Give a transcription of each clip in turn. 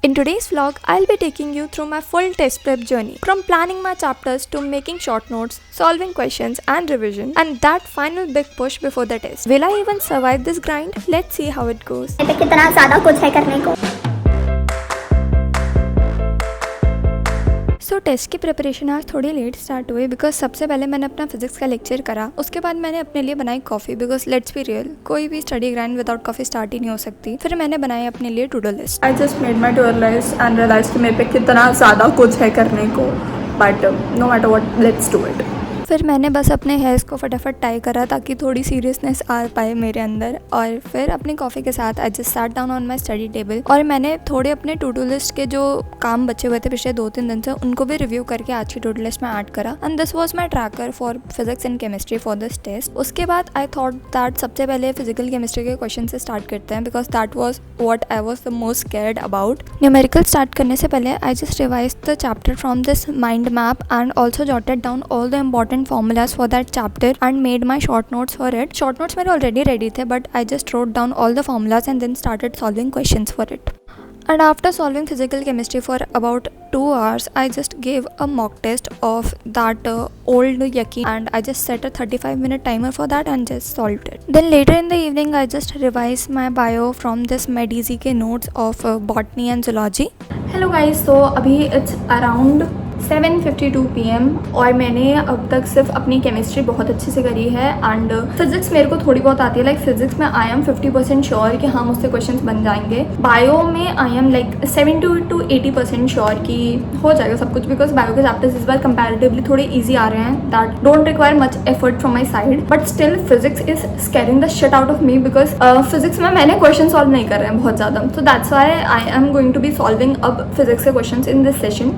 In today's vlog, I'll be taking you through my full test prep journey, from planning my chapters to making short notes, solving questions and revision, and that final big push before the test. Will I even survive this grind? Let's see how it goes. कितना ज़्यादा कुछ है करने को। सो test की preparation आज थोड़ी let start हुई बिकॉज सबसे पहले मैंने अपना फिजिक्स का लेक्चर करा। उसके बाद मैंने अपने लिए बनाई coffee because let's be real, कोई भी study grind without coffee start ही नहीं हो सकती। फिर मैंने बनाई अपने लिए to do list. I just made my to do list and realise कि मेरे पे कितना ज़्यादा कुछ है करने को, but no matter what, let's do it. फिर मैंने बस अपने हेयर्स को फटाफट टाई करा ताकि थोड़ी सीरियसनेस आ पाए मेरे अंदर, और फिर अपनी कॉफ़ी के साथ I just sat down on my study table और मैंने थोड़े अपने टू डू लिस्ट के जो काम बचे हुए थे पिछले 2-3 दिन से उनको भी रिव्यू करके आज की टू डू लिस्ट में ऐड करा। And this was my tracker for physics and chemistry for this test. उसके बाद आई थॉट दैट सबसे पहले फिजिकल केमिस्ट्री के क्वेश्चन से स्टार्ट करते हैं because that was what I was the most scared about. Numerical start करने से पहले I just revise the chapter from this mind map and also jotted down all the important formulas for chapter and made my short notes for it. Short notes मेरे already ready थे but I just wrote down all the formulas and then started solving questions for it. And after solving physical chemistry for about 2 hours, I just gave a mock test of that old Yaki and I just set a 35-minute timer for that and just solved it. Then later in the evening, I just revised my bio from this MedEasy के notes of botany and zoology. Hello guys, तो अभी it's around 7:52 PM और मैंने अब तक सिर्फ अपनी chemistry बहुत अच्छे से करी है एंड फिजिक्स मेरे को थोड़ी बहुत आती है। लाइक फिजिक्स में आई एम 50% श्योर कि हाँ मुझसे क्वेश्चंस बन जाएंगे। बायो में I am like 70 to 80% sure कि हो जाएगा सब कुछ बिकॉज बायो के चैप्टर्स इस बार कंपैरेटिवली थोड़े ईजी आ रहे हैं that don't require much effort from my side, but still physics is scaring the shit out of me because physics में मैंने क्वेश्चन सॉल्व नहीं कर रहे हैं बहुत ज़्यादा। So that's why I am going to be solving अब physics के question in this session.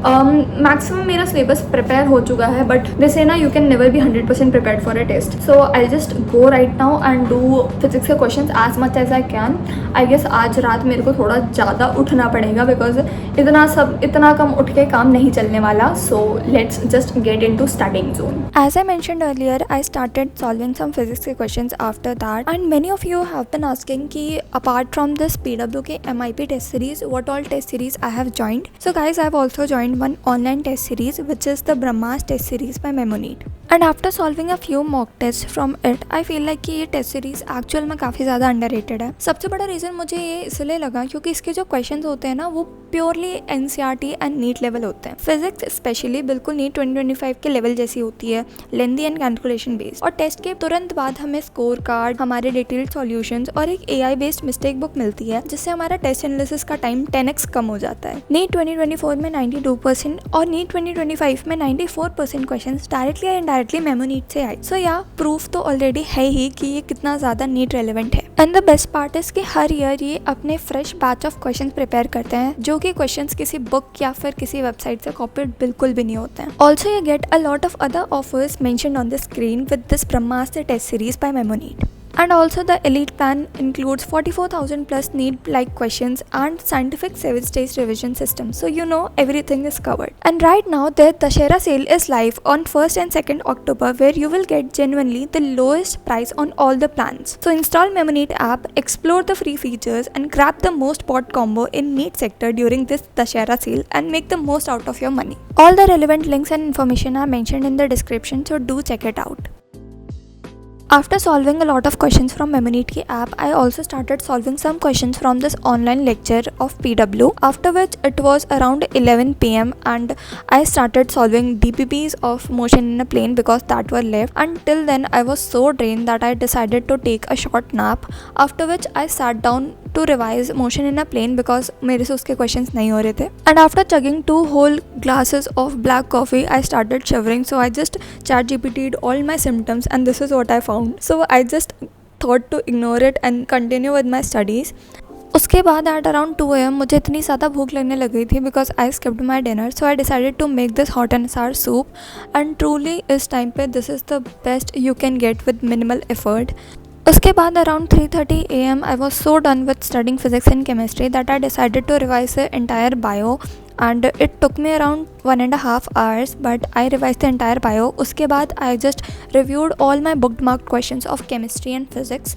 Maximum मेरा सिलेबस प्रिपेयर हो चुका है बट जैसे ना you can never be 100% prepared for a test. So I just go right now and do physics के question as much as I can. I guess आज रात मेरे को थोड़ा ज़्यादा उठना पड़ेगा बिकॉज इतना कम उठ के काम नहीं चलने वाला। So let's just get into studying zone. As I mentioned earlier, I started solving some physics के questions after that and many of you have been asking कि apart from this PW के MIP test series, what all test series I have joined. So guys, I have also joined one online test series which is the Brahmas test series by Memonid. And after solving a few mock tests from it, I feel like कि ये test series actual में काफ़ी ज़्यादा underrated है। सबसे बड़ा reason मुझे ये इसलिए लगा क्योंकि इसके जो क्वेश्चंस होते हैं ना वो purely NCERT and NEET level होते हैं। फिजिक्स स्पेशली बिल्कुल नीट 2025 के लेवल जैसी होती है, लेंदी एंड कैलकुलेशन बेस्ड। और टेस्ट के तुरंत बाद हमें स्कोर कार्ड, हमारे डिटेल्ड सॉल्यूशंस और एक AI बेस्ड मिस्टेक बुक मिलती है जिससे हमारा टेस्ट एनालिसिस का टाइम 10x कम हो जाता है। नीट 2024 में 92% और नीट 2025 में 94% क्वेश्चन डायरेक्टली या इनडायरेक्टली मेमो नीट से आए। सो या प्रूफ तो ऑलरेडी है ही कि ये कितना ज़्यादा नीट रेलिवेंट है। And the best part is कि हर ईयर ये अपने fresh batch of question prepare करते हैं जो कि क्वेश्चंस किसी बुक या फिर किसी वेबसाइट से कॉपीड बिल्कुल भी नहीं होते हैं। Also you get a lot of other offers mentioned on the screen with this Brahmastra test series by मेमोनीट. And also the elite plan includes 44,000 plus need-like questions and scientific 7-stage revision system. So you know everything is covered. And right now the Dussehra sale is live on 1st and 2nd October where you will get genuinely the lowest price on all the plans. So install Memonit app, explore the free features and grab the most bought combo in NEET sector during this Dussehra sale and make the most out of your money. All the relevant links and information are mentioned in the description, so do check it out. After solving a lot of questions from Memonit की app, I also started solving some questions from this online lecture of PW. After which it was around 11 PM and I started solving DPPs of motion in a plane because that were left. Until then I was so drained that I decided to take a short nap. After which I sat down to revise motion in a plane because मेरे से उसके questions नहीं हो रहे थे. And after chugging 2 whole glasses of black coffee, I started shivering. So I just ChatGPT'd all my symptoms and this is what I found. So I just thought to ignore it and continue with my studies. उसके बाद at around 2 AM मुझे इतनी ज़्यादा भूख लगने लग गई थी because I skipped my dinner. So I decided to make this hot and sour soup and truly इस टाइम पे this is the best you can get with minimal effort. उसके बाद around 3:30 AM I was so done with studying physics and chemistry that I decided to revise the entire bio and it took me around 1.5 hours, but I revised the entire bio. उसके बाद I just reviewed all my bookmarked questions of chemistry and physics,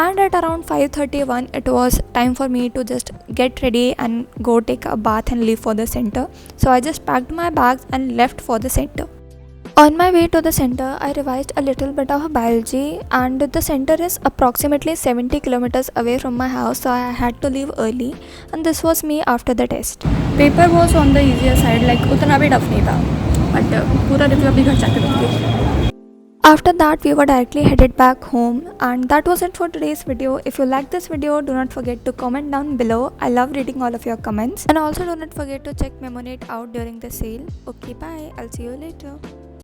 and at around 5:31 it was time for me to just get ready and go take a bath and leave for the center. So I just packed my bags and left for the center. On my way to the center, I revised a little bit of biology, and the center is approximately 70 kilometers away from my house, so I had to leave early, and this was me after the test. Paper was on the easier side, like उतना भी tough नहीं था, but पूरा review अभी घर जाके देखते। After that, we were directly headed back home, and that was it for today's video. If you liked this video, do not forget to comment down below. I love reading all of your comments, and also do not forget to check Memonate out during the sale. Okay, bye. I'll see you later.